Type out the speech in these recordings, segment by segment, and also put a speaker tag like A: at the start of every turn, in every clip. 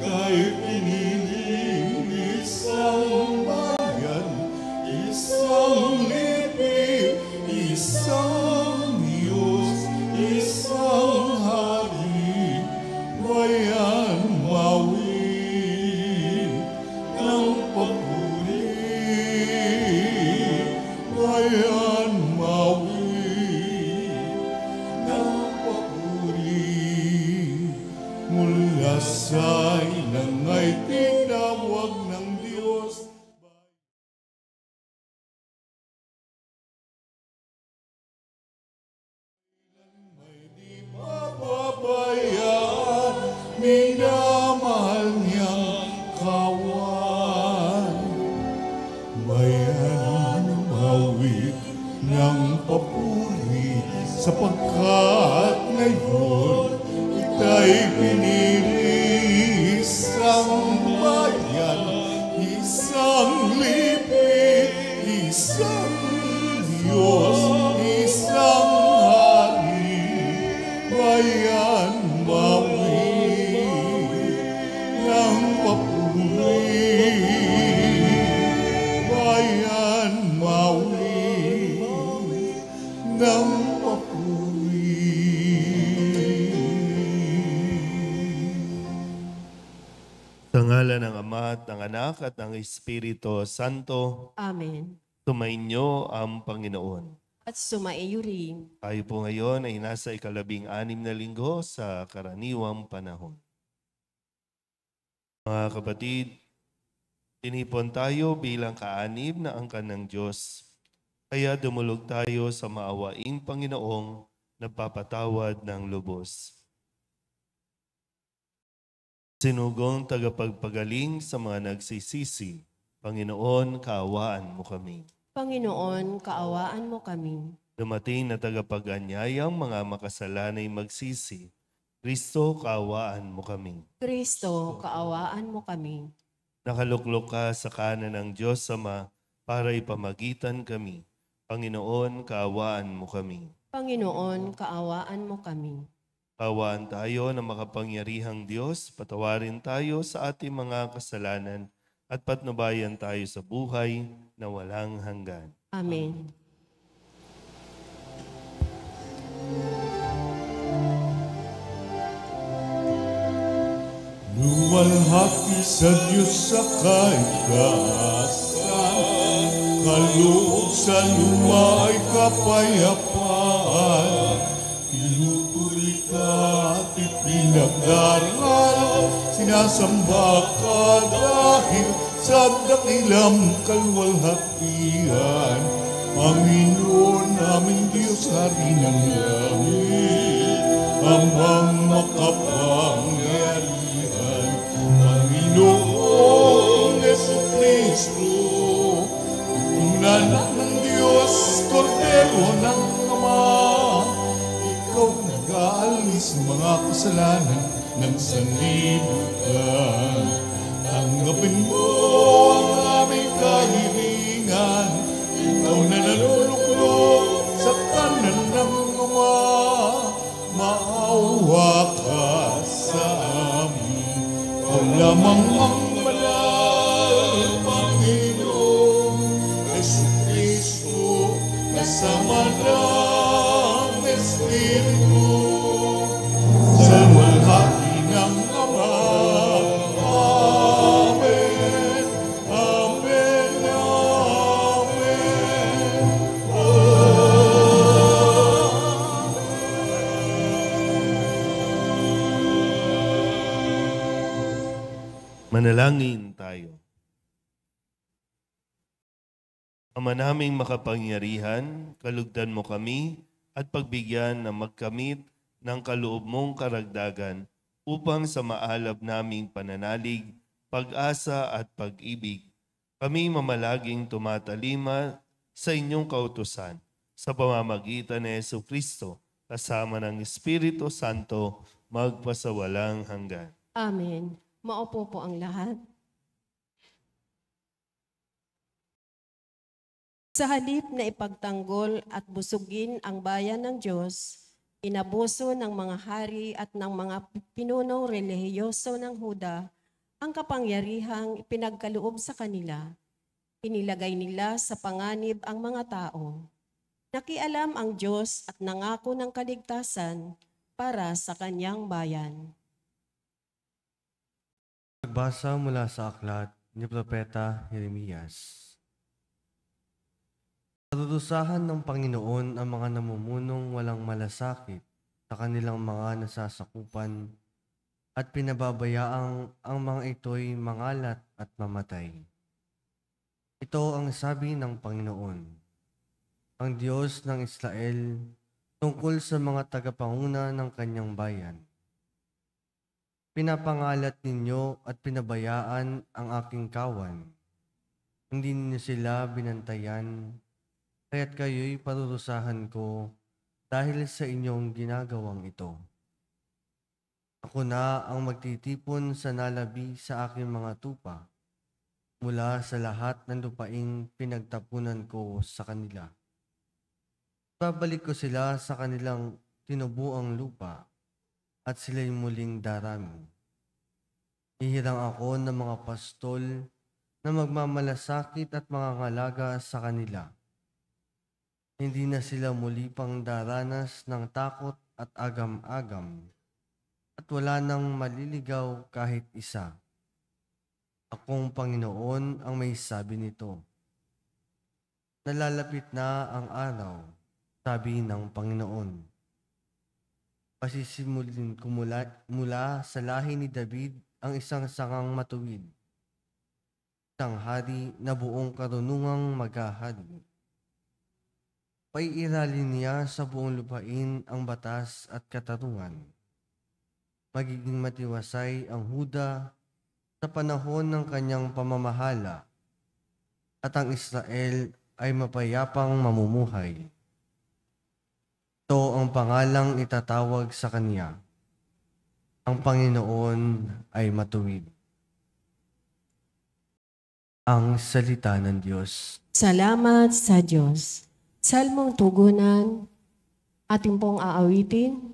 A: Ika'y piniling isang bayan, isang lipi, isang Diyos, isang hari, bayan mawi ng papuri, bayan mawi ng papuri. Mula sa ilang ay tinawag ng Diyos. May di pababayaan, minamahal niyang kawan. Bayan mawid ng papuri, sapagkat ngayon ika'y pinili. Isang bayan, isang lipi, isang Diyos, isang hari, bayan mawi ng papuri, bayan mawi ng papuri.
B: Sa ngalan ng Ama at ng Anak at ng Espiritu Santo,
C: Amen.
B: sumainyo ang Panginoon.
C: At sumaiyo rin.
B: Tayo po ngayon ay nasa 16 na linggo sa karaniwang panahon. Mga kapatid, tinipon tayo bilang kaanib na angkan ng Diyos. Kaya dumulog tayo sa maawaing Panginoong nagpapatawad ng lubos. Sinugong tagapagpagaling sa mga nagsisisi, Panginoon, kaawaan mo kami.
C: Panginoon, kaawaan mo kami.
B: Dumating na tagapag-anyayang mga makasalanay magsisi, Kristo, kaawaan mo kami.
C: Kristo, kaawaan mo kami.
B: Nakaluklok ka sa kanan ng Diyos Ama para ipamagitan kami. Panginoon, kaawaan mo kami.
C: Panginoon, kaawaan mo kami.
B: Kaawaan tayo na makapangyarihang Diyos, patawarin tayo sa ating mga kasalanan at patnubayan tayo sa buhay na walang hanggan.
C: Amen.
A: Luwalhati sa Diyos sa kaigaasan, kaloob sa luma ay kapayapaan. Pinupuri ka at ipinagdaral, sinasamba ka dahil sa dakilang kalwalhatian. Panginoon naming Diyos, Hari ng langit, Amang makapangyarihan. Panginoong Jesucristo, Itong anak ng Diyos, Kordero ng Ama, Ikaw nag-aalis mga kasalanan ng sanlibutan. Tanggapin mo ang aming kahilingan, Ikaw na naluluklok sa kanan ng Ama. Maawa ka sa amin, Ikaw lamang ang banal, Panginoon Jesucristo, kasama ng Espiritu, sa walhati ng Ama. Amen, Amen, Amen.
B: Manalangin tayo. Ama naming makapangyarihan, kalugdan mo kami at pagbigyan na magkamit ng kaloob mong karagdagan upang sa maalab naming pananalig, pag-asa at pag-ibig, kami mamalaging tumatalima sa inyong kautusan sa pamamagitan ni Jesucristo kasama ng Espiritu Santo magpasawalang hanggan.
C: Amen. Maupo po ang lahat. Sa halip na ipagtanggol at busugin ang bayan ng Diyos, inabuso ng mga hari at ng mga pinunong relihiyoso ng Huda ang kapangyarihang ipinagkaloob sa kanila. Inilagay nila sa panganib ang mga tao. Nakialam ang Diyos at nangako ng kaligtasan para sa kanyang bayan.
D: Nagbasa mula sa aklat ni Propeta Jeremias. Parurusahan ng Panginoon ang mga namumunong walang malasakit sa kanilang mga nasasakupan at pinababayaang ang mga ito'y mangalat at mamatay. Ito ang sabi ng Panginoon, ang Diyos ng Israel, tungkol sa mga tagapanguna ng kanyang bayan. Pinapangalat ninyo at pinabayaan ang aking kawan. Hindi ninyo sila binantayan, kaya't kayo'y parurusahan ko dahil sa inyong ginagawang ito. Ako na ang magtitipon sa nalabi sa aking mga tupa mula sa lahat ng lupaing pinagtapunan ko sa kanila. Babalik ko sila sa kanilang tinubuang lupa at sila'y muling darami. Ihirang ako ng mga pastol na magmamalasakit at mga ngalaga sa kanila. Hindi na sila muli pang daranas ng takot at agam-agam, at wala nang maliligaw kahit isa. Akong Panginoon ang may sabi nito. Nalalapit na ang araw, sabi ng Panginoon. Pasisimulin ko mula sa lahi ni David ang isang sangang matuwid, isang hari na buong karunungang maghahari. Paiiralin niya sa buong lupain ang batas at katarungan. Magiging matiwasay ang Huda sa panahon ng kanyang pamamahala, at ang Israel ay mapayapang mamumuhay. Ito ang pangalang itatawag sa kanya. Ang Panginoon ay matuwid. Ang salita ng Diyos.
C: Salamat sa Diyos. Salmong tugunan, ating pong aawitin.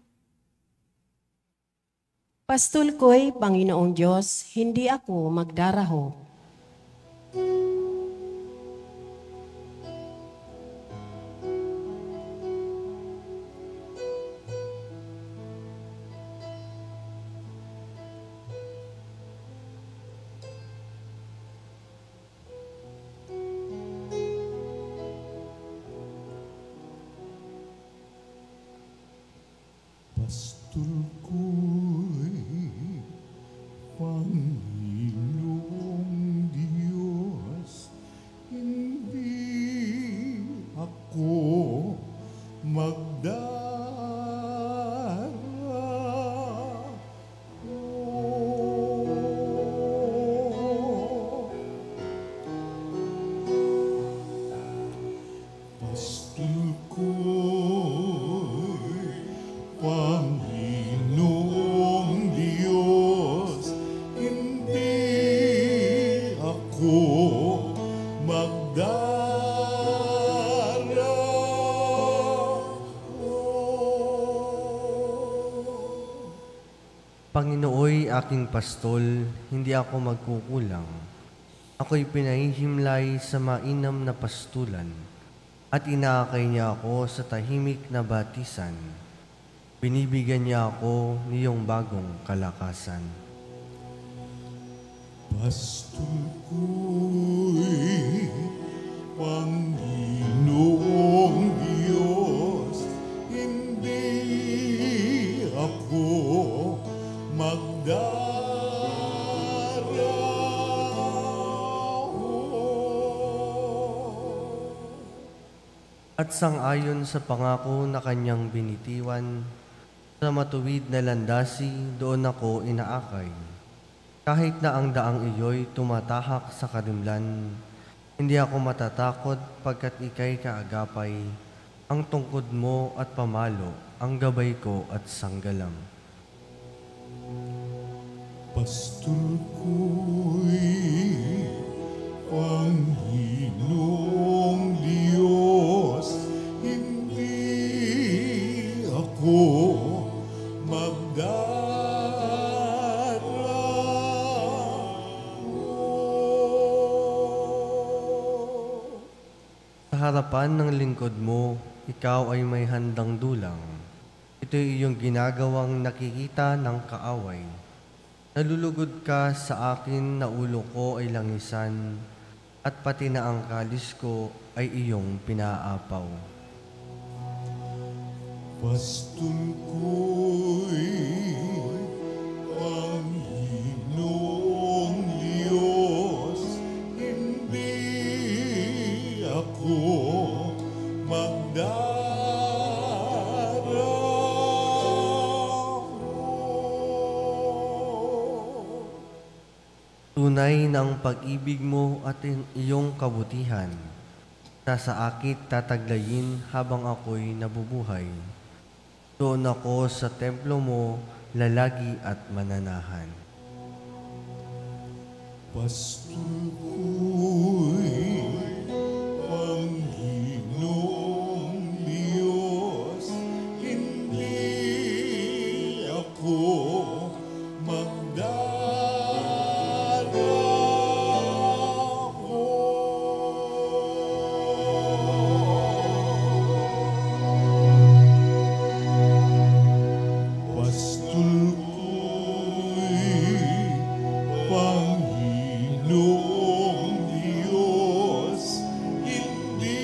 C: Pastol ko'y Panginoong Diyos, hindi ako magdaraho.
A: Pastor ko'y Panginoong Diyos, hindi ako magdaraho. Pastor ko'y Panginoong Diyos, hindi ako magdaraho.
D: Panginooy aking pastol, hindi ako magkukulang. Ako'y pinahihimlay sa mainam na pastulan, at inaakay niya ako sa tahimik na batisan. Binibigyan niya ako niyong bagong kalakasan.
A: Pastor ko'y Panginoong Diyos, hindi ako magdaraho.
D: At sangayon sa pangako na kanyang binitiwan, sa matuwid na landasi doon ako inaakay. Kahit na ang daang iyo'y tumatahak sa karimlan, hindi ako matatakot pagkat ika'y kaagapay. Ang tungkod mo at pamalo, ang gabay ko at sanggalang.
A: Pastor ko'y Panginoong Diyos, hindi ako magdaraho.
D: harapan ng lingkod mo, ikaw ay may handang dulang. Ito'y iyong ginagawang nakikita ng kaaway. Nalulugod ka sa akin na ulo ko ay langisan, at pati na ang kalis ko ay iyong pinaapaw.
A: Pastol ko'y Panginoong Diyos, hindi ako magdaramo.
D: Tunay na ang pag-ibig mo at iyong kabutihan, sa akit tataglayin habang ako'y nabubuhay. Doon ako sa templo mo, lalagi at mananahan.
A: Pastol ko'y Panginoong Diyos, hindi ako magdaramo. Pastol ko'y Panginoong Diyos, hindi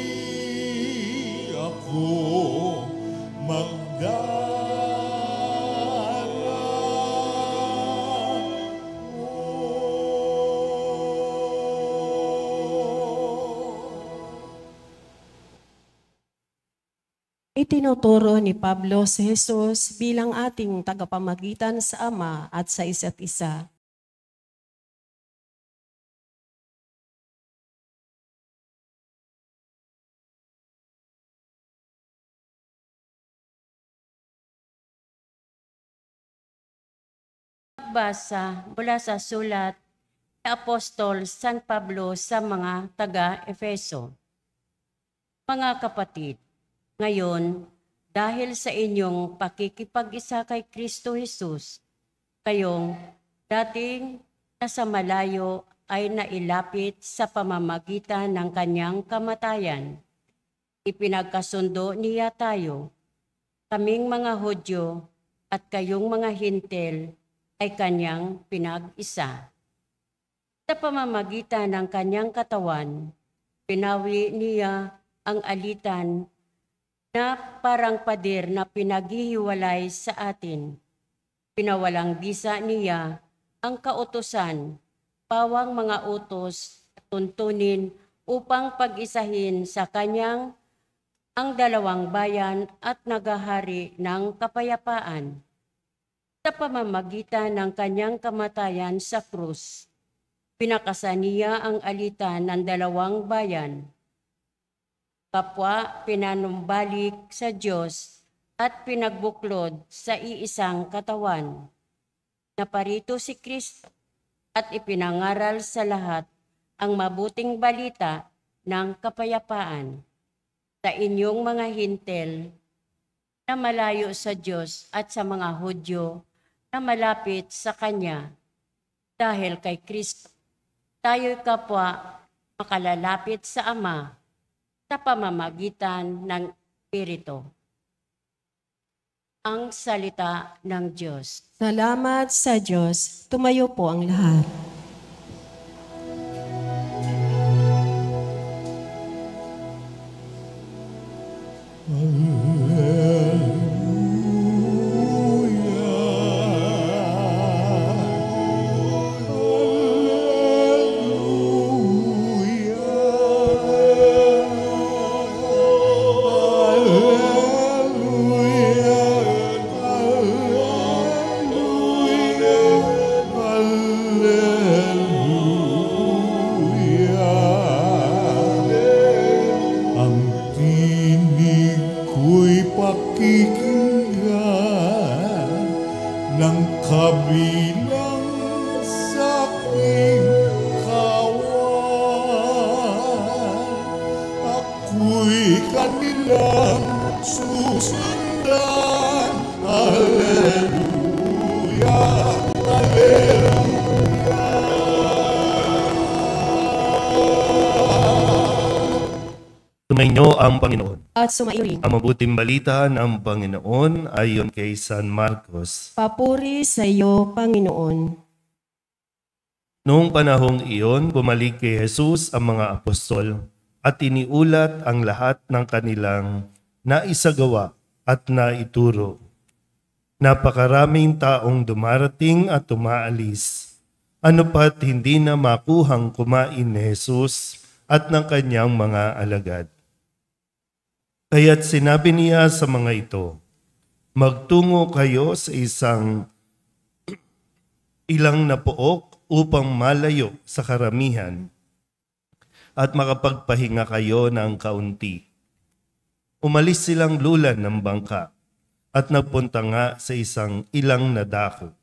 A: ako magdaramo.
C: Itinuturo ni Pablo si Jesus bilang ating tagapamagitan sa Ama at sa isa't isa.
E: Pagbasa mula sa sulat ni Apostol San Pablo sa mga taga-Efeso. Mga kapatid, ngayon, dahil sa inyong pakikipag-isa kay Kristo Jesus, kayong dating nasa malayo ay nailapit sa pamamagitan ng kanyang kamatayan. Ipinagkasundo niya tayo, kaming mga Hudyo at kayong mga Hintil ay kanyang pinag-isa. Sa pamamagitan ng kanyang katawan, pinawi niya ang alitan na parang pader na pinaghihiwalay sa atin. Pinawalang bisa niya ang kautusan, pawang mga utos at tuntunin upang pag-isahin sa kanyang ang dalawang bayan at naghahari ng kapayapaan. Sa pamamagitan ng kanyang kamatayan sa krus, pinakasan niya ang alitan ng dalawang bayan. Kapwa pinanumbalik sa Diyos at pinagbuklod sa iisang katawan. Naparito si Kristo at ipinangaral sa lahat ang mabuting balita ng kapayapaan sa inyong mga Hintil na malayo sa Diyos at sa mga Hudyo na malapit sa Kanya. Dahil kay Kristo, tayo'y kapwa makalalapit sa Ama sa pamamagitan ng Espiritu. Ang salita ng Diyos.
C: Salamat sa Diyos. Tumayo po ang lahat.
A: Hallelujah.
B: Sumainyo ang Panginoon.
C: at sumairin.
B: Ang mabuting balita ng Panginoon ayon kay San Marcos.
C: Papuri sa iyo, Panginoon.
B: Noong panahong iyon, bumalik kay Jesus ang mga apostol at iniulat ang lahat ng kanilang naisagawa at naituro. Napakaraming taong dumarating at umaalis. Ano pat hindi na makuhang kumain ni Jesus at ng kanyang mga alagad. Kaya't sinabi niya sa mga ito, magtungo kayo sa ilang na pook upang malayo sa karamihan at makapagpahinga kayo ng kaunti. Umalis silang lulan ng bangka at nagpunta nga sa isang ilang na dako.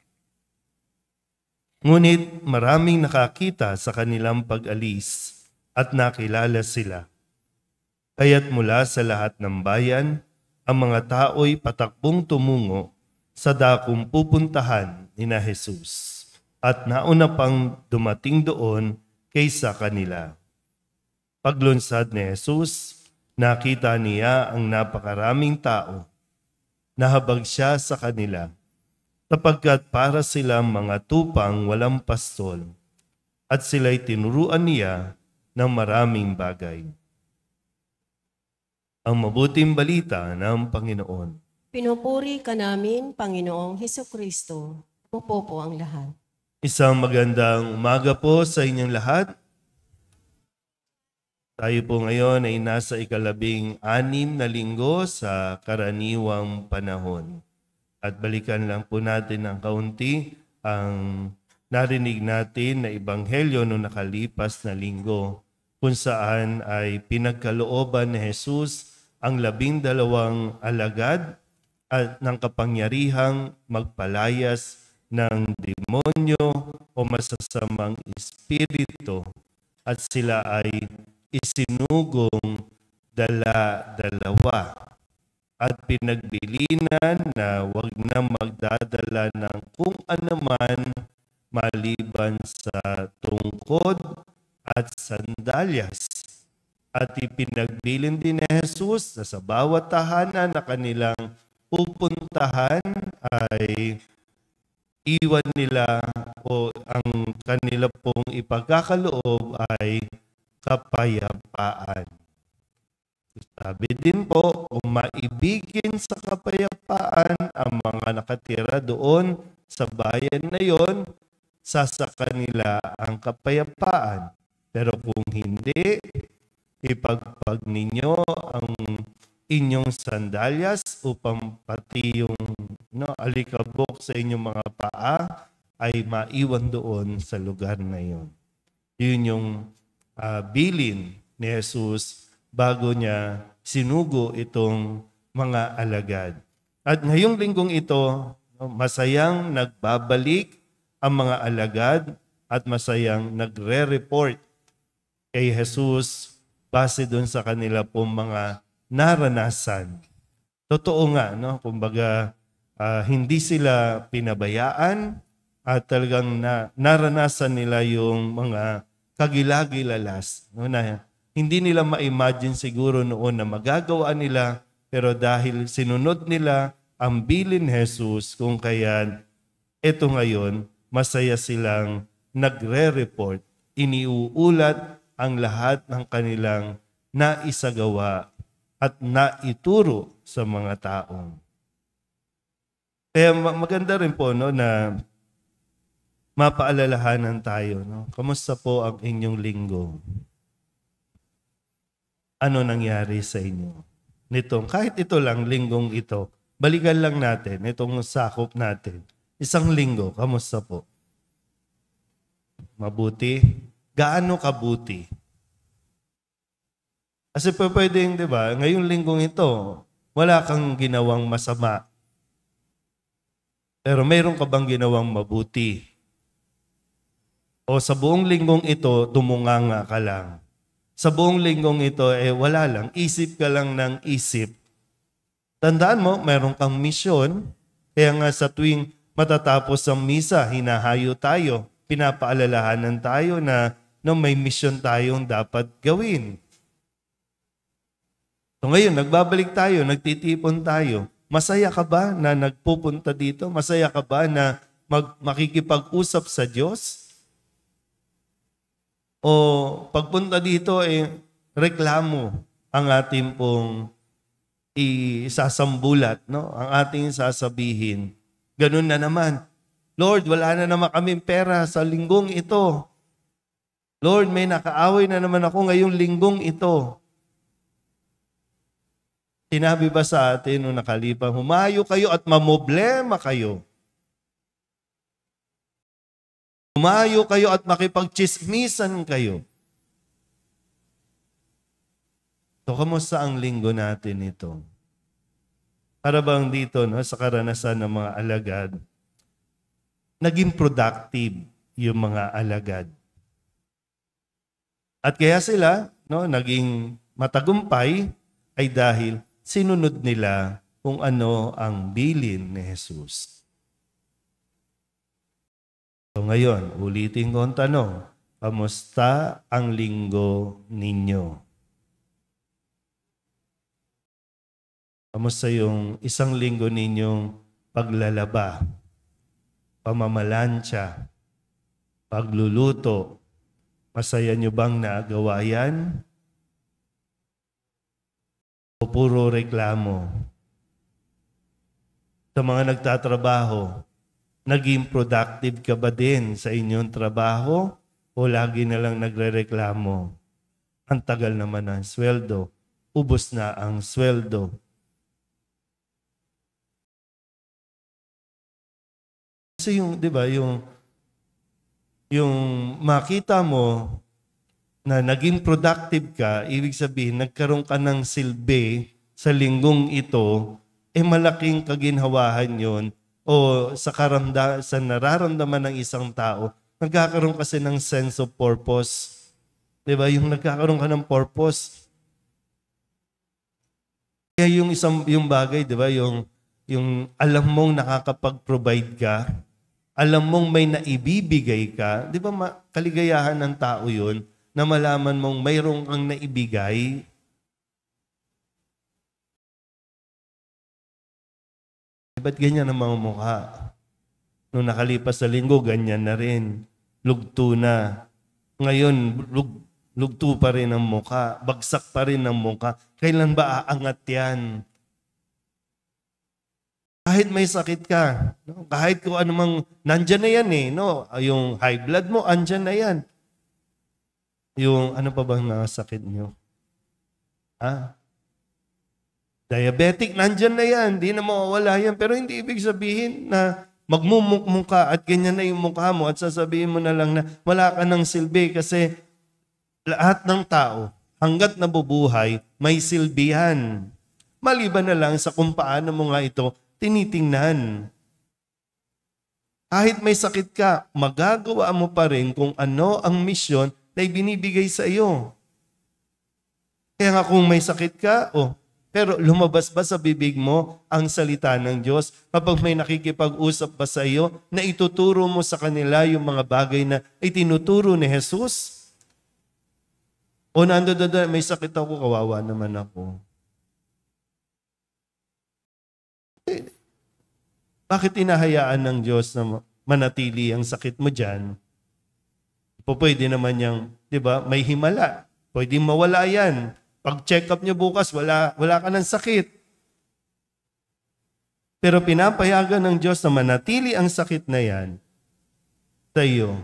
B: Ngunit maraming nakakita sa kanilang pag-alis at nakilala sila. Kaya't mula sa lahat ng bayan, ang mga tao'y patakbong tumungo sa dakong pupuntahan ni na Jesus at nauna pang dumating doon kaysa kanila. Paglunsad ni Jesus, nakita niya ang napakaraming tao. Nahabag siya sa kanila, sapagkat para silang mga tupang walang pastol, at sila'y tinuruan niya ng maraming bagay. Ang mabuting balita ng Panginoon.
C: Pinupuri ka namin, Panginoong Hesukristo. Upo po ang lahat.
B: Isang magandang umaga po sa inyong lahat. Tayo po ngayon ay nasa 16 na linggo sa karaniwang panahon. At balikan lang po natin ng kaunti ang narinig natin na ebanghelyo noong nakalipas na linggo, kung saan ay pinagkalooban ni Jesus ang 12 alagad at ng kapangyarihang magpalayas ng demonyo o masasamang espiritu, at sila ay isinugong dala-dalawa at pinagbilinan na wag na magdadala ng kung anuman maliban sa tungkod at sandalyas. At ipinagbilin din ni Jesus na sa bawat tahanan na kanilang pupuntahan ay iwan nila o ang kanila pong ipagkakaloob ay kapayapaan. Sabi din po, kung maibigin sa kapayapaan ang mga nakatira doon sa bayan na yon, sasaka nila ang kapayapaan. Pero kung hindi, ipagpag ninyo ang inyong sandalyas upang pati yung alikabok sa inyong mga paa ay maiwan doon sa lugar na yon. Yun yung bilin ni Jesus bago niya sinugo itong mga alagad. At ngayong linggong ito, masayang nagbabalik ang mga alagad at masayang nagre-report kay Jesus base doon sa kanila pong mga naranasan. Totoo nga, no? Kumbaga, hindi sila pinabayaan at talagang naranasan nila yung mga kagilagilalas. No? Na hindi nila ma-imagine siguro noon na magagawa nila, pero dahil sinunod nila ang bilin Jesus, kung kaya ito ngayon, masaya silang nagre-report, iniuulat ang lahat ng kanilang naisagawa at naituro sa mga taong. Kaya maganda rin po na mapaalalahanan tayo. Kamusta po ang inyong linggo? Ano nangyari sa inyo? Kahit ito lang, linggong ito, balikan lang natin, itong sakop natin. Isang linggo, kamusta po? Mabuti? Gaano kabuti? Kasi pwedeng, di ba, ngayong linggong ito, wala kang ginawang masama. Pero mayroon ka bang ginawang mabuti? O sa buong linggong ito, tumunganga ka lang. Sa buong linggong ito, wala lang. Isip ka lang ng isip. Tandaan mo, mayroon kang misyon. Kaya nga sa tuwing matatapos ang misa, hinahayo tayo. Pinapaalalahanan tayo na may misyon tayong dapat gawin. So ngayon, nagbabalik tayo, nagtitipon tayo. Masaya ka ba na nagpupunta dito? Masaya ka ba na makikipag-usap sa Diyos? O pagpunta dito, reklamo ang ating pong isasambulat, no? Ang ating sasabihin. Ganun na naman. Lord, wala na naman kaming pera sa linggong ito. Lord, may nakaaway na naman ako ngayong linggong ito. Sinabi ba sa atin nung nakalipas, humayo kayo at mamoblema kayo. Humayo kayo at makipagchismisan kayo. So, kamusta ang linggo natin ito? Para bang dito, no, sa karanasan ng mga alagad, naging productive yung mga alagad. At kaya sila, no, naging matagumpay ay dahil sinunod nila kung ano ang bilin ni Jesus. So ngayon, ulitin ko ang tanong, kamusta ang linggo ninyo? Kamusta yung isang linggo ninyong paglalaba, pamamalansya, pagluluto? Masaya nyo bang nagawa yan? O puro reklamo? Sa mga nagtatrabaho, naging productive ka ba din sa inyong trabaho? O lagi na lang nagrereklamo? Ang tagal naman ang sweldo. Ubos na ang sweldo. Kasi yung, di ba, yung makita mo na naging productive ka, ibig sabihin, nagkaroon ka ng silbi sa linggong ito, malaking kaginhawahan yon o sa nararamdaman ng isang tao, nagkakaroon kasi ng sense of purpose. Di ba? Yung nagkakaroon ka ng purpose. Kaya yung bagay, di ba? Yung alam mong nakakapag-provide ka, alam mong may naibibigay ka, di ba kaligayahan ng tao yun, na malaman mong mayroong kang naibigay. Ba't ganyan ang mga mukha? Nung nakalipas sa linggo, ganyan na rin. Lugto na. Ngayon, lugto pa rin ang mukha. Bagsak pa rin ang mukha. Kailan ba aangat yan? Kahit may sakit ka, no? Kahit kung anumang, nandyan na yan no? Yung high blood mo, andyan na yan. Yung ano pa bang nakasakit nyo? Diabetic, nandyan na yan. Hindi na mawawala yan. Pero hindi ibig sabihin na magmumukmuk ka at ganyan na yung mukha mo at sasabihin mo na lang na wala ka ng silbi kasi lahat ng tao, hanggat nabubuhay, may silbi yan. Maliban na lang sa kung paano mo nga ito tinitingnan. Kahit may sakit ka, magagawa mo pa rin kung ano ang misyon na ibinibigay sa iyo. Kaya nga kung may sakit ka, pero lumabas ba sa bibig mo ang salita ng Diyos kapag may nakikipag-usap ba sa iyo na ituturo mo sa kanila yung mga bagay na itinuturo ni Jesus? O nandoon, may sakit ako, kawawa naman ako. Bakit inahayaan ng Diyos na manatili ang sakit mo dyan? Pwede naman yung, di ba, may himala. Pwede mawala yan. Pag check up nyo bukas, wala ka ng sakit. Pero pinapayagan ng Diyos na manatili ang sakit na yan sa iyo.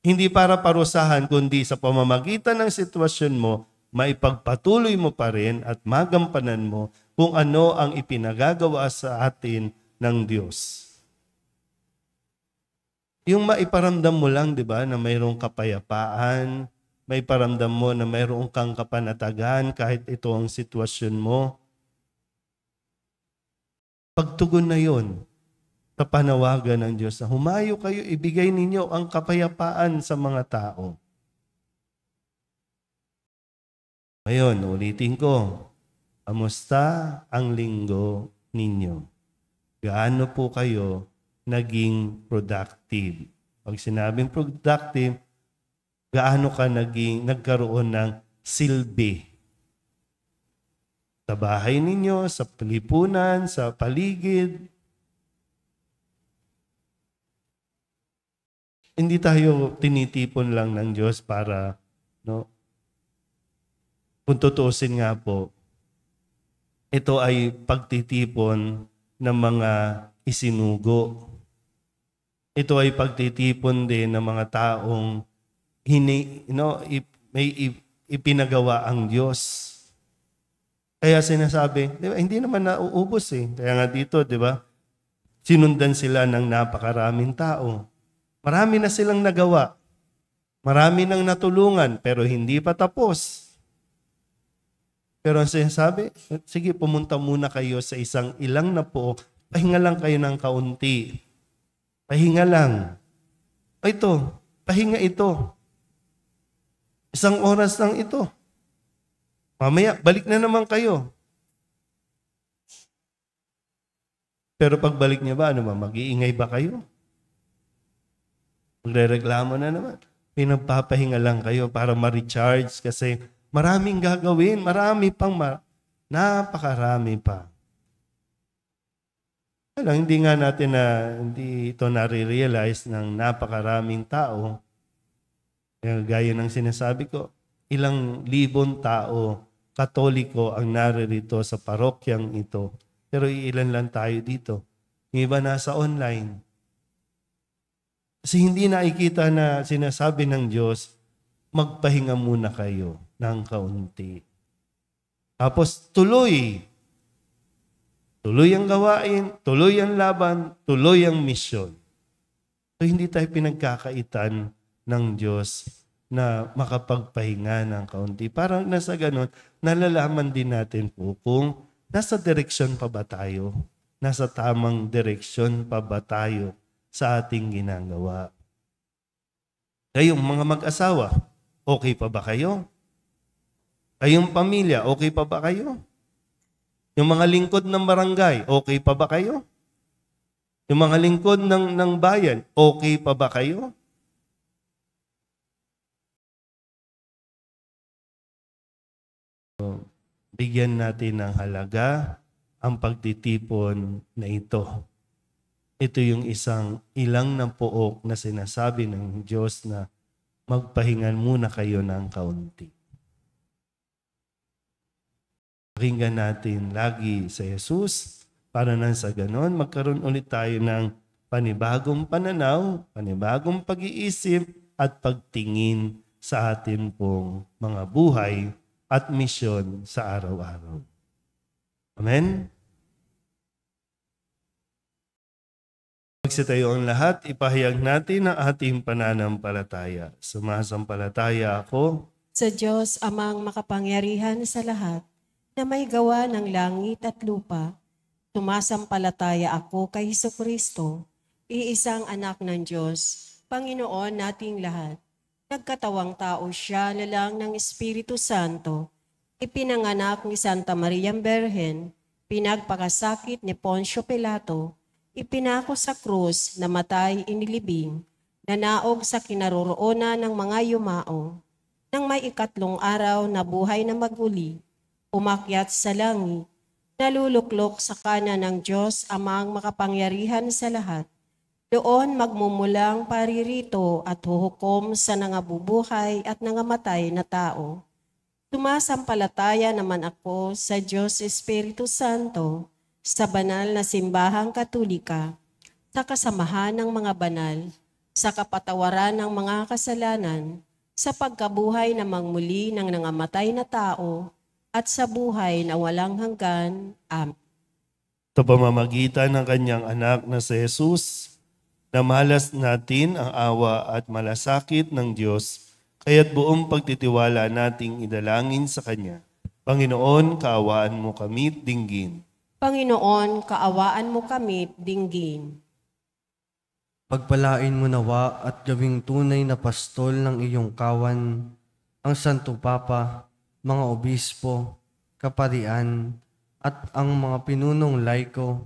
B: Hindi para parusahan, kundi sa pamamagitan ng sitwasyon mo, maipagpatuloy mo pa rin at magampanan mo kung ano ang ipinagagawa sa atin ng Diyos. Yung maiparamdam mo lang, di ba, na mayroong kapayapaan, may paramdam mo na mayroong kang kapanatagan kahit ito ang sitwasyon mo. Pagtugon na yon sa panawagan ng Diyos na humayo kayo, ibigay ninyo ang kapayapaan sa mga tao. Ngayon, ulitin ko, kamusta ang linggo ninyo? Gaano po kayo naging productive? Pag sinabing productive, gaano ka nagkaroon ng silbi? Sa bahay ninyo, sa lipunan, sa paligid. Hindi tayo tinitipon lang ng Diyos para, no? Kung tutuusin nga po, ito ay pagtitipon ng mga isinugo. Ito ay pagtitipon din ng mga taong may ipinagawa ang Diyos. Kaya sinasabi, di ba, hindi naman nauubos eh. Kaya nga dito, di ba, sinundan sila ng napakaraming tao. Marami na silang nagawa. Marami nang natulungan, pero hindi pa tapos. Pero ang sinasabi, sige, pumunta muna kayo sa ilang na po, pahinga lang kayo ng kaunti. Pahinga lang. O ito, pahinga ito. 1 oras lang ito. Mamaya, balik na naman kayo. Pero pagbalik niya ba, mag-iingay ba kayo? Magrereklamo na naman. Pinagpapahinga lang kayo para ma-recharge kasi maraming gagawin, napakarami pa. Hindi nga natin hindi ito nare-realize ng napakaraming tao. Gaya ng sinasabi ko, ilang libon tao, Katoliko ang naririto sa parokyang ito. Pero ilan lang tayo dito. Yung iba nasa online. Kasi hindi nakikita na sinasabi ng Diyos, magpahinga muna kayo ng kaunti. Tapos tuloy. Tuloy ang gawain, tuloy ang laban, tuloy ang misyon. So hindi tayo pinagkakaitan ng Diyos na makapagpahinga ng kaunti. Parang nasa ganun, nalalaman din natin po kung nasa direksyon pa ba tayo? Nasa tamang direksyon pa ba tayo sa ating ginagawa? Kayong mga mag-asawa, okay pa ba kayo? Kayong pamilya, okay pa ba kayo? Yung mga lingkod ng barangay, okay pa ba kayo? Yung mga lingkod ng bayan, okay pa ba kayo? So, bigyan natin ng halaga ang pagtitipon na ito. Ito yung ilang na pook na sinasabi ng Diyos na magpahingan muna kayo ng kaunti. Pakinggan natin lagi sa Jesus para nang sa ganon magkaroon ulit tayo ng panibagong pananaw, panibagong pag-iisip at pagtingin sa atin pong mga buhay at misyon sa araw-araw. Amen? Magsitayo ang lahat, ipahayag natin ang ating pananampalataya. Sumasampalataya ako
C: Sa Diyos amang makapangyarihan sa lahat, na may gawa ng langit at lupa, sumasampalataya ako kay Hesukristo, iisang anak ng Diyos, Panginoon nating lahat. Nagkatawang tao siya lalang ng Espiritu Santo, ipinanganak ni Santa Maria Berhen, pinagpakasakit ni Poncio Pilato, ipinako sa krus, namatay inilibing, nanaog sa kinaroroonan ng mga yumao, nang may 3 araw na buhay na maguli, umakyat sa langit, naluluklok sa kanan ng Diyos amang makapangyarihan sa lahat. Doon magmumulang paririto at huhukom sa nangabubuhay at nangamatay na tao. Sumasampalataya naman ako sa Diyos Espiritu Santo, sa banal na simbahang katolika, sa kasamahan ng mga banal, sa kapatawaran ng mga kasalanan, sa pagkabuhay na mangmuli ng nangamatay na tao, at sa buhay na walang hanggan. Amen.
B: sa pamamagitan ng kanyang anak na si Jesus, na malas natin ang awa at malasakit ng Diyos, kaya't buong pagtitiwala nating idalangin sa Kanya. Panginoon, kaawaan mo kami at dinggin.
C: Panginoon, kaawaan mo kami, dinggin.
D: Pagpalain mo nawa at gawing tunay na pastol ng iyong kawan, ang Santo Papa, mga obispo, kaparian, at ang mga pinunong laiko,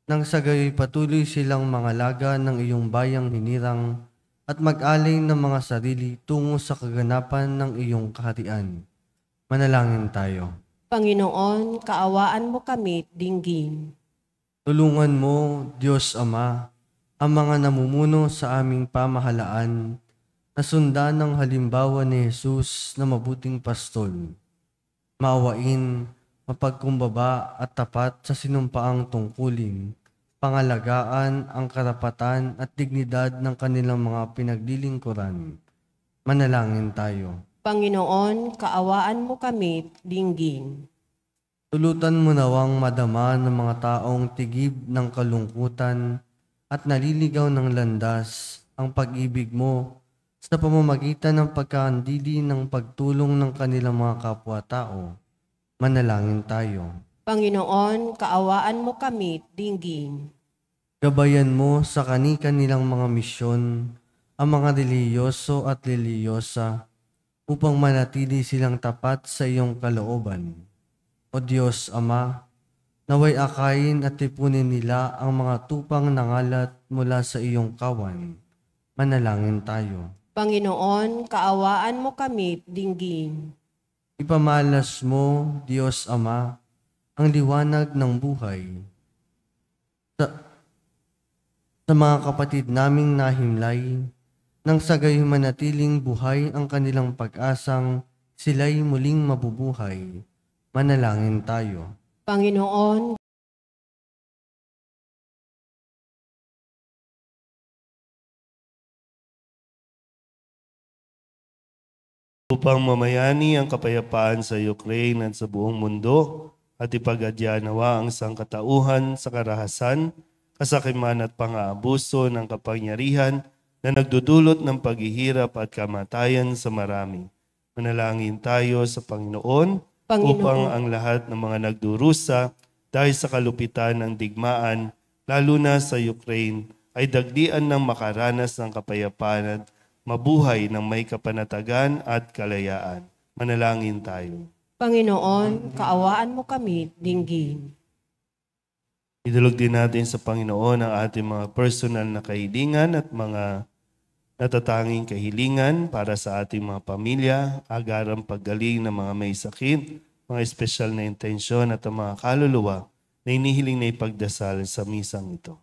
D: nang sa gayoy patuloy silang mga laga ng iyong bayang hinirang at mag-aling ng mga sarili tungo sa kaganapan ng iyong kaharian. Manalangin tayo.
C: Panginoon, kaawaan mo kami, dinggin.
D: Tulungan mo, Diyos Ama, ang mga namumuno sa aming pamahalaan na sundan ng halimbawa ni Jesus na mabuting pastol. Maawain, mapagkumbaba at tapat sa sinumpaang tungkulin, pangalagaan ang karapatan at dignidad ng kanilang mga pinaglilingkuran. Manalangin tayo.
C: Panginoon, kaawaan mo kami, dinggin.
D: Tulutan mo nawang madama ng mga taong tigib ng kalungkutan at naliligaw ng landas ang pag-ibig mo sa pamamagitan ng pagkaandili ng pagtulong ng kanilang mga kapwa-tao. Manalangin tayo.
C: Panginoon, kaawaan mo kami, dinggin.
D: Gabayan mo sa kani-kanilang mga misyon ang mga relihiyoso at relihiyosa upang manatili silang tapat sa iyong kalooban. O Diyos Ama, naway akayin at tipunin nila ang mga tupang nangalat mula sa iyong kawan. Manalangin tayo.
C: Panginoon, kaawaan mo kami, dinggin.
D: Ipamalas mo, Diyos Ama, ang liwanag ng buhay sa mga kapatid naming nahimlay, nang sa gayon manatiling buhay ang kanilang pag-asang sila'y muling mabubuhay. Manalangin tayo.
C: Panginoon,
B: upang mamayani ang kapayapaan sa Ukraine at sa buong mundo at ipagadya nawa ang sangkatauhan sa karahasan, kasakiman at pang-aabuso ng kapangyarihan na nagdudulot ng paghihirap at kamatayan sa marami. Manalangin tayo sa Panginoon upang ang lahat ng mga nagdurusa dahil sa kalupitan ng digmaan, lalo na sa Ukraine, ay dagdian ng makaranas ng kapayapaan at mabuhay ng may kapanatagan at kalayaan. Manalangin tayo.
C: Panginoon, kaawaan mo kami, dinggin.
B: Idulog din natin sa Panginoon ang ating mga personal na kahilingan at mga natatanging kahilingan para sa ating mga pamilya, agarang paggaling ng mga may sakit, mga espesyal na intensyon at ang mga kaluluwa na inihiling na ipagdasal sa misang ito.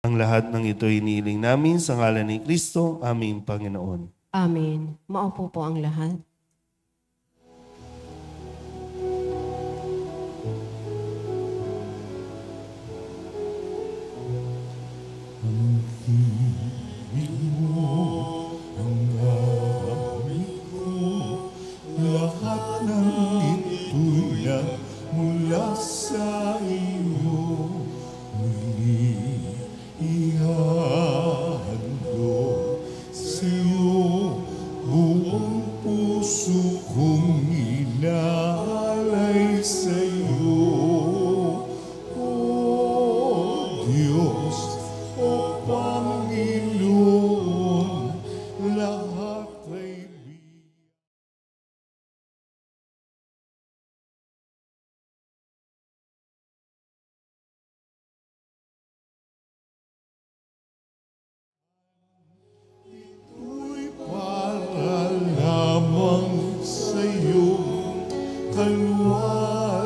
B: Ang lahat ng ito inihiling namin sa ngalan ni Kristo, aming Panginoon.
C: Amen. Maupo po ang lahat.
A: Lahat ng ito'y mula sa iyo, muli ihahandog sa iyo, buong puso kong inaalay sa iyo. O Diyos, o Panginoon, lahat ay para lamang sa iyo, kalwalhatian.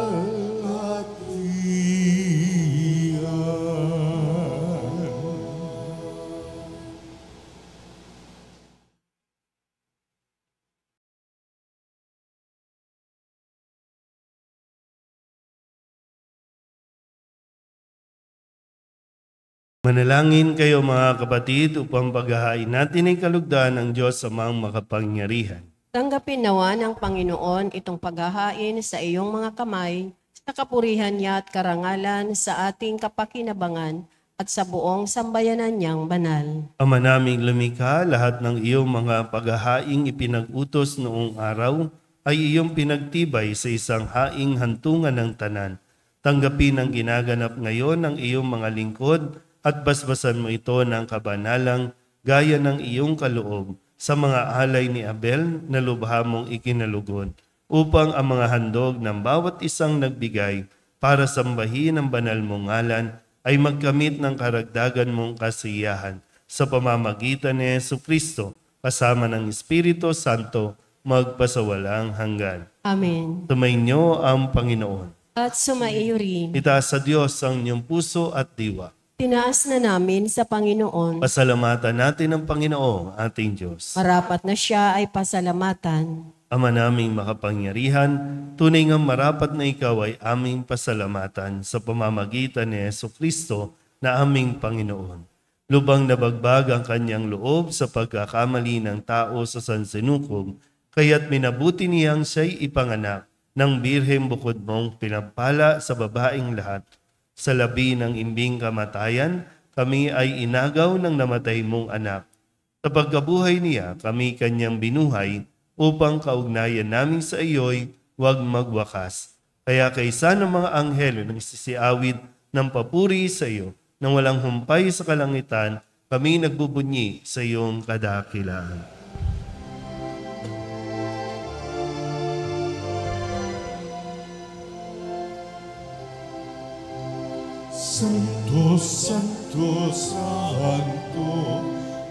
B: Manalangin kayo mga kapatid upang paghahain natin ay kalugdan ng Diyos amang makapangyarihan.
C: Tanggapin nawa ng Panginoon itong paghahain sa iyong mga kamay, sa kapurihan niya at karangalan sa ating kapakinabangan at sa buong sambayanan niyang banal.
B: Ama naming lumikha, lahat ng iyong mga paghahaing ipinag-utos noong araw ay iyong pinagtibay sa isang haing hantungan ng tanan. Tanggapin ang ginaganap ngayon ng iyong mga lingkod at basbasan mo ito ng kabanalang gaya ng iyong kaloob sa mga alay ni Abel na lubha mong ikinalugod, upang ang mga handog ng bawat isang nagbigay para sambahin ang banal mong ngalan ay magkamit ng karagdagan mong kasiyahan sa pamamagitan ni Jesucristo kasama ng Espiritu Santo, magpasawalang hanggan.
C: Amen.
B: Tumainyo ang Panginoon.
C: At sumaiyo rin.
B: Itaas sa Diyos ang inyong puso at diwa.
C: Tinaas na namin sa Panginoon.
B: Pasalamatan natin ang Panginoong ating Diyos.
C: Marapat na siya ay pasalamatan.
B: Ama naming makapangyarihan, tunay ngang marapat na ikaw ay aming pasalamatan sa pamamagitan ni Jesucristo na aming Panginoon. Lubang nabagbag ang kanyang loob sa pagkakamali ng tao sa sansinukob, kaya't minabuti niyang siya'y ipanganak ng birheng bukod mong pinampala sa babaeng lahat. Sa labi ng imbing kamatayan, kami ay inagaw ng namatay mong anak. Sa pagkabuhay niya, kami kanyang binuhay upang kaugnayan namin sa iyo'y huwag magwakas. Kaya kaysa ng mga anghel na nagsisiawit ng papuri sa iyo, nang walang humpay sa kalangitan, kami nagbubunyi sa iyong kadakilaan.
A: Santo, Santo, Santo,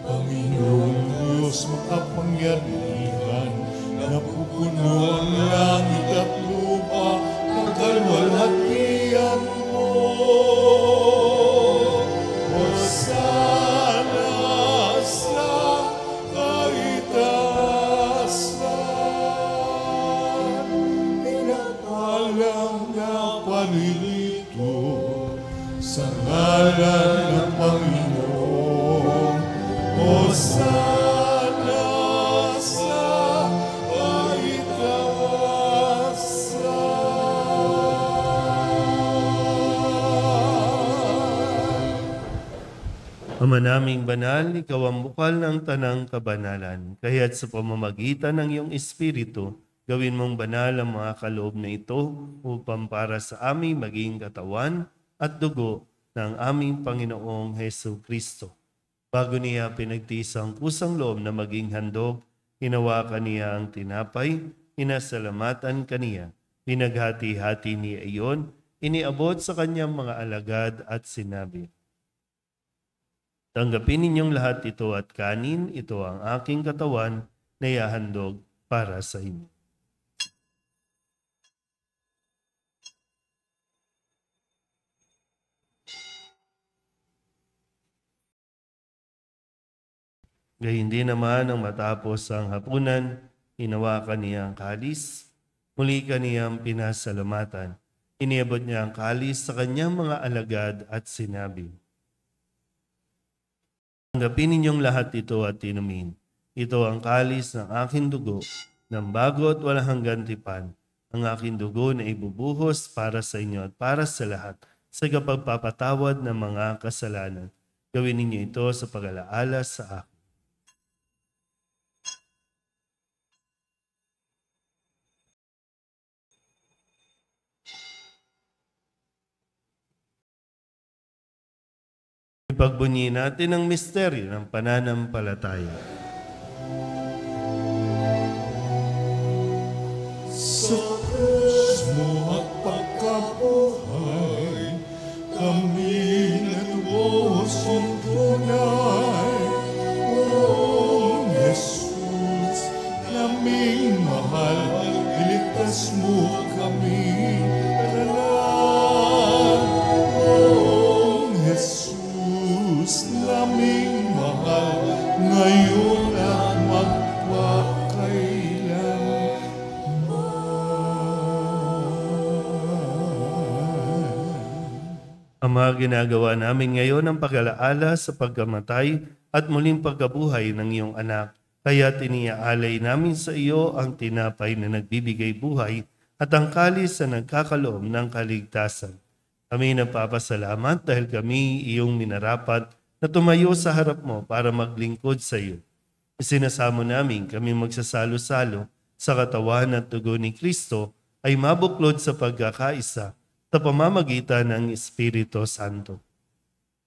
A: Panginoong Diyos makapangyarihan, napupuno ang langit at lupa ng kalwalhatian mo. Hosana sa kaitaasan, pinapalang na palilito sa ngalan ng Panginoon. Hosana sa kaitaasan.
B: Ama naming banal, ikaw ang bukal ng tanang kabanalan. Kaya't sa pamamagitan ng iyong Espiritu, gawin mong banal ang mga kaloob na ito upang para sa aming maging katawan at dugo ng aming Panginoong Hesu Kristo. Bago niya pinagtiis ang kusang loob na maging handog, hinawakan niya ang tinapay, inasalamatan kaniya, pinaghati-hati niya iyon, iniabot sa kanyang mga alagad at sinabi, "Tanggapin ninyong lahat ito at kanin, ito ang aking katawan na ihahandog para sa inyo." Gayun din naman ang matapos ang hapunan, hinawakan niya ang kalis, muli kaniyang pinasalamatan. Iniabot niya ang kalis sa kanyang mga alagad at sinabi, "Tanggapin ninyong lahat ito at inumin. Ito ang kalis ng aking dugo, ng bago at walang hanggang tipan, ang aking dugo na ibubuhos para sa inyo at para sa lahat sa kapagpapatawad ng mga kasalanan. Gawin ninyo ito sa pag-alaala sa akin." Ipagbunyi natin ang misteryo ng pananampalataya.
A: Sa krus mo at pagkabuhay, kami natubos yung tunay. O Jesus, naming mahal, iligtas mo kami. O Jesus, naming mahal, ngayon at
B: Ama, ginagawa namin ngayon ang pag-alaala sa pagkamatay at muling pagkabuhay ng iyong anak. Kaya tiniaalay namin sa iyo ang tinapay na nagbibigay buhay at ang kalis na nagkakaloob ng kaligtasan. Kami nagpapasalamat dahil kami iyong minarapat na tumayo sa harap mo para maglingkod sa iyo. Isinasamo namin kami magsasalo-salo sa katawan at dugo ni Kristo ay mabuklod sa pagkakaisa sa pamamagitan ng Espiritu Santo.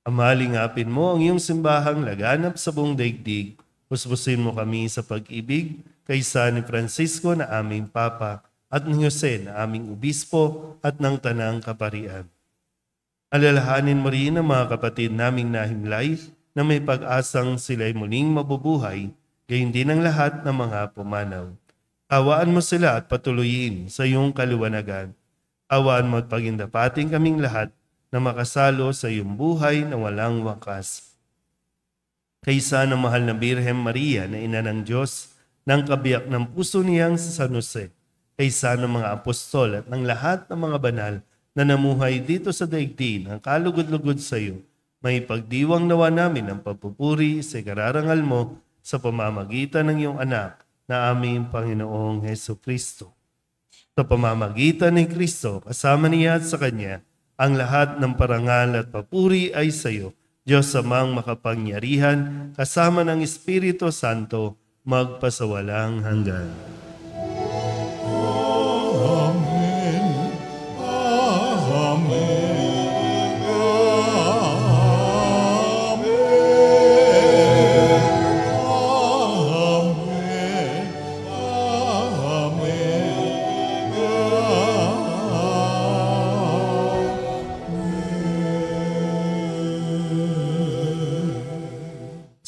B: Amalingapin mo ang iyong simbahang laganap sa buong daigdig. Puspusin mo kami sa pag-ibig kaysa ni Francisco na aming Papa at ni Jose na aming Obispo at ng Tanang Kaparian. Alalahanin mo rin ang mga kapatid naming nahimlay na may pag-asang sila'y muling mabubuhay. gayon din ang lahat ng mga pumanaw. Awaan mo sila at patuloyin sa iyong kaliwanagan. Awaan mo at pagindapating kaming lahat na makasalo sa iyong buhay na walang wakas. Kaysa ng mahal na Birhen Maria na ina ng Diyos, ng kabiyak ng puso niyang si San Jose, kaysa ng mga apostol at ng lahat ng mga banal na namuhay dito sa daigdig ng kalugod-lugod sa iyo, may pagdiwang nawa namin ang pagpupuri sa kararangal mo sa pamamagitan ng iyong anak na aming Panginoong Heso Kristo. Sa pamamagitan ni Kristo, kasama niya at sa Kanya, ang lahat ng parangal at papuri ay sa iyo, Diyos amang makapangyarihan, kasama ng Espiritu Santo, magpasawalang hanggan.
A: Amen. Amen.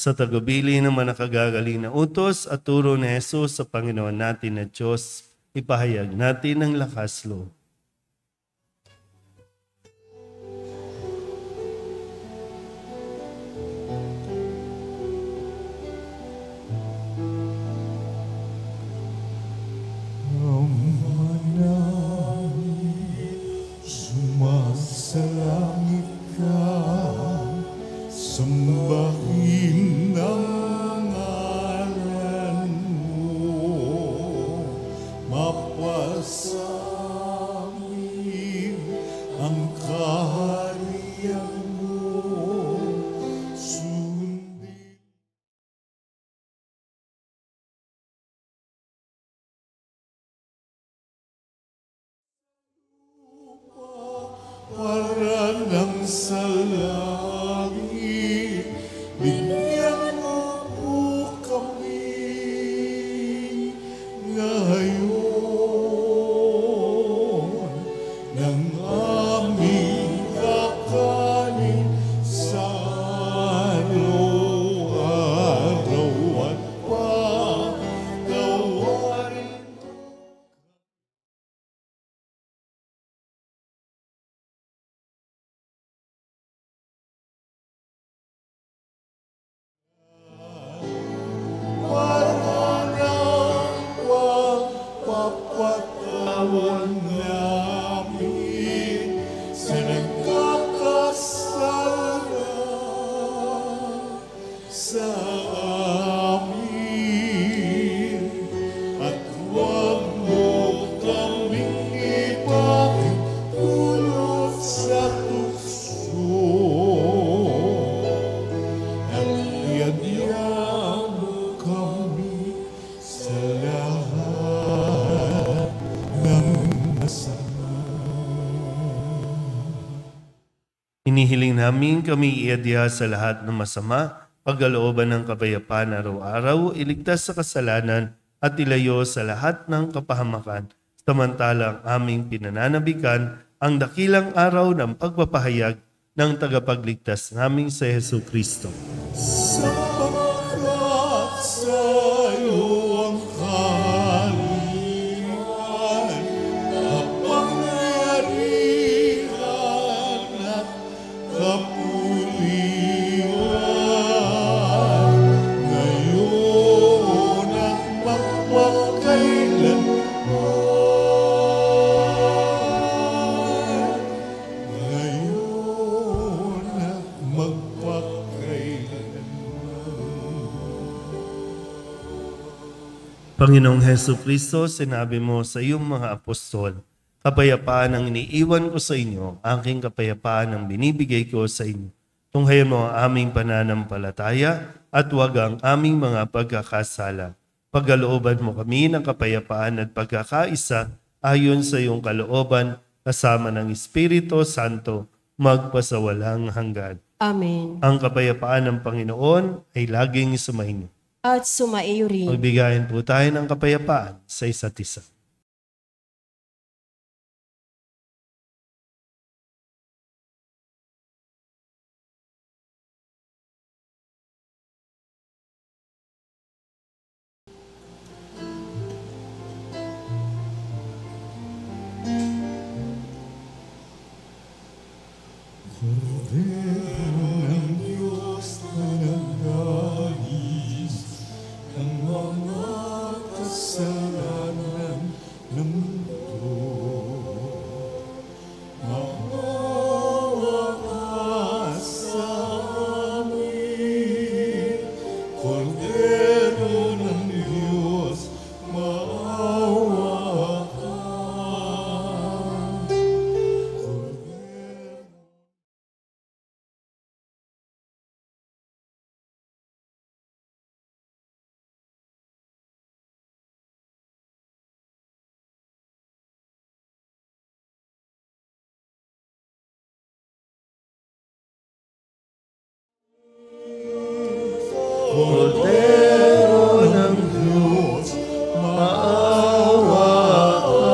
B: Sa tagubili ng mga nakagagaling na utos at turo ni Jesus sa Panginoon natin na Diyos, ipahayag natin ang lakas loob.
A: Sumasalangit ka, sambahin ang ngalan mo, mapasamin ang kaharian mo, sundin. Para ng sa langit, bigyan mo po kami ngayon ng aming kakanin sa araw-araw at patawarin. Papatawan namin sa nagkakasala sa amin, at huwag mo kaming ipahintulot sa tukso, at iadya mo kami sa lahat ng masama.
B: Hinihiling namin kami iadya sa lahat ng masama, pagkalooban ng kapayapaan araw-araw, iligtas sa kasalanan at ilayo sa lahat ng kapahamakan, samantalang aming pinananabikan ang dakilang araw ng pagpapahayag ng tagapagligtas naming sa Hesu Kristo.
A: Sapagkat sa'yo ang kaharian, kapangyarihan at kapuliwan, ngayon at magpakailanman. Ngayon at magpakailanman.
B: Panginoong Hesu Kristo, sinabi mo sa iyong mga apostol, kapayapaan ang iniiwan ko sa inyo, aking kapayapaan ang binibigay ko sa inyo. Tunghayan mo ang aming pananampalataya at huwag ang aming mga pagkakasala. Pagkalooban mo kami ng kapayapaan at pagkakaisa ayon sa iyong kalooban kasama ng Espiritu Santo magpasawalang hanggan.
C: Amen.
B: Ang kapayapaan ng Panginoon ay laging sumainyo.
C: At sumaiyo rin.
B: Magbigayan po tayo ng kapayapaan sa isa't isa.
A: Kordero ng Diyos, maawa ka.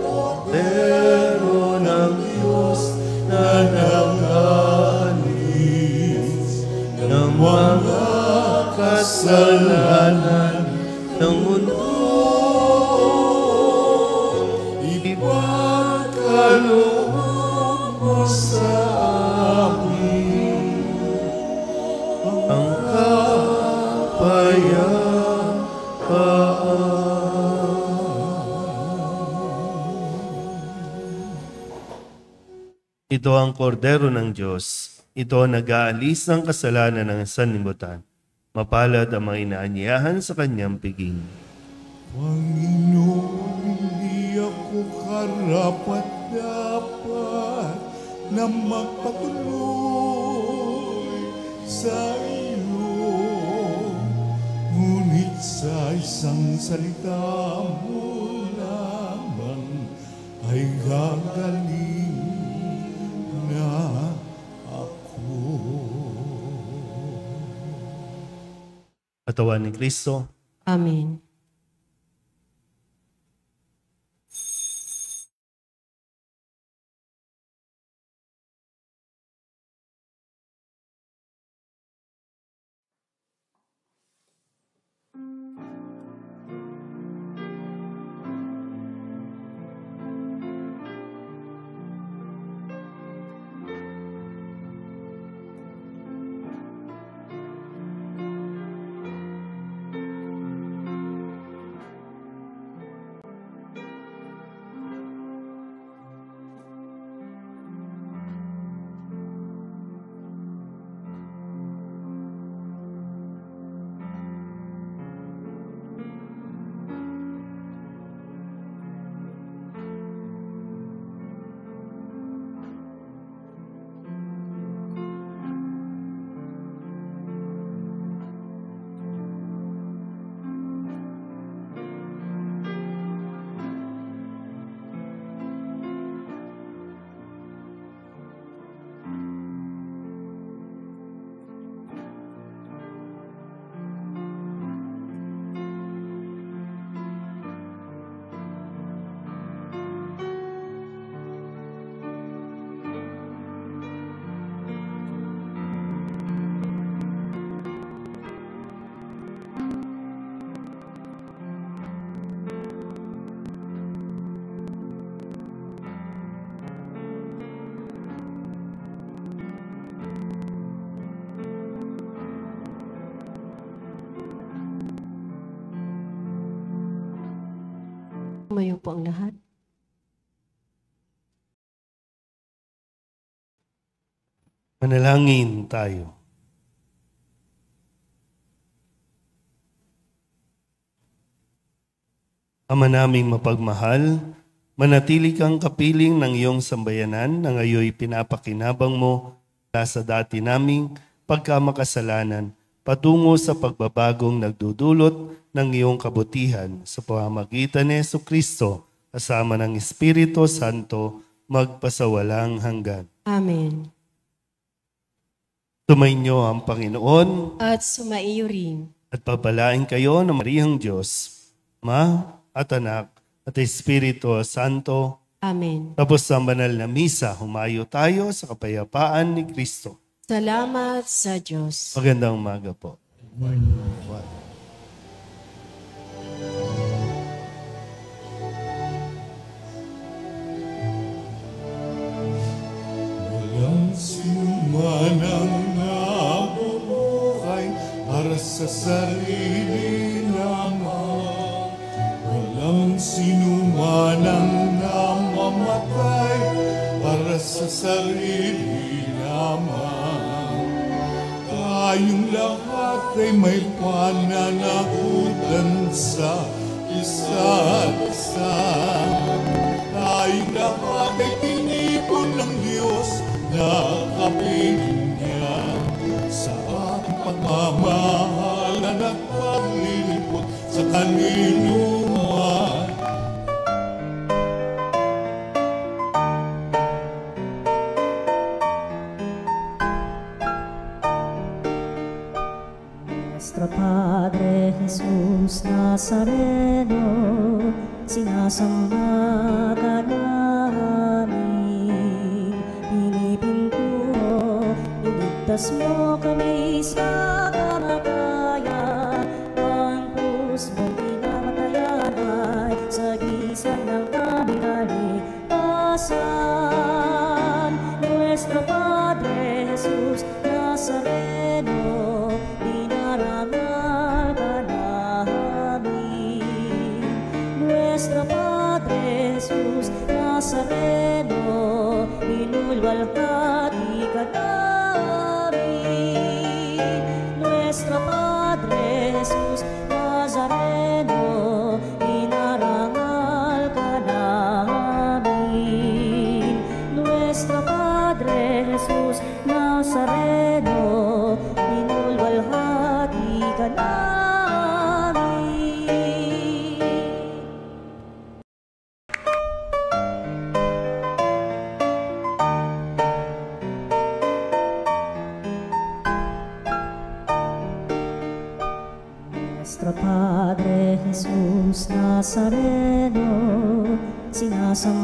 A: Kordero ng Diyos, na nag-alis ng mga kasalanan ng mundo. Ipagkaloob mo sa amin ang kapayapaan.
B: Ito ang kordero ng Diyos. Ito ang nag-aalis ng kasalanan ng sanlibutan. Mapalad ang mga inaanyayahan sa kanyang piging.
A: Panginoon, hindi ako karapat-dapat na magpatuloy sa iyo. Ngunit sa isang salita mo lamang ay gagaling na ako.
B: Katawan ni Kristo.
C: Amen. Tumayo po ang lahat.
B: Manalangin tayo. Ama naming mapagmahal, manatili kang kapiling ng iyong sambayanan na ngayoy pinapakinabang mo mula sa dati naming pagkamakasalanan patungo sa pagbabagong nagdudulot ng iyong kabutihan sa pamamagitan ni Jesucristo kasama ng Espiritu Santo magpasawalang hanggan.
C: Amen.
B: Sumainyo ang Panginoon
C: At sumaiyo rin.
B: at papalain kayo ng Marihang Diyos, Ama at Anak at Espiritu Santo.
C: Amen.
B: Tapos sa banal na misa, humayo tayo sa kapayapaan ni Kristo.
C: Salamat sa Diyos.
B: Magandang umaga po.
A: Walang sinumanang nabubuhay para sa sarili naman. Walang sinumanang namamatay para sa sarili naman. Tayong lahat ay may pananagutan sa isa't isa. Tayong lahat ay tinipon ng Diyos na kapiling niya sa ating pagmamahalan at paglilingkod sa kaninuman.
F: Nuestro Padre Jesus Nazareno, sinasamba ka namin. Pinipinto, iligtas mo kami sa kamatayan. Ang krus mong pinamatayan ay sagisag ng aming kaligtasan. Nuestro Padre Jesus Nazareno, dinarangal ka namin. Nuestro Padre Jesus Nazareno, inulwalhati ka namin. Nuestro Padre Jesus Nazareno, dinarangal ka namin. Nuestro Padre Jesus Nazareno, inulwalhati ka namin. Nuestro Padre Jesus Nazareno, sinasamba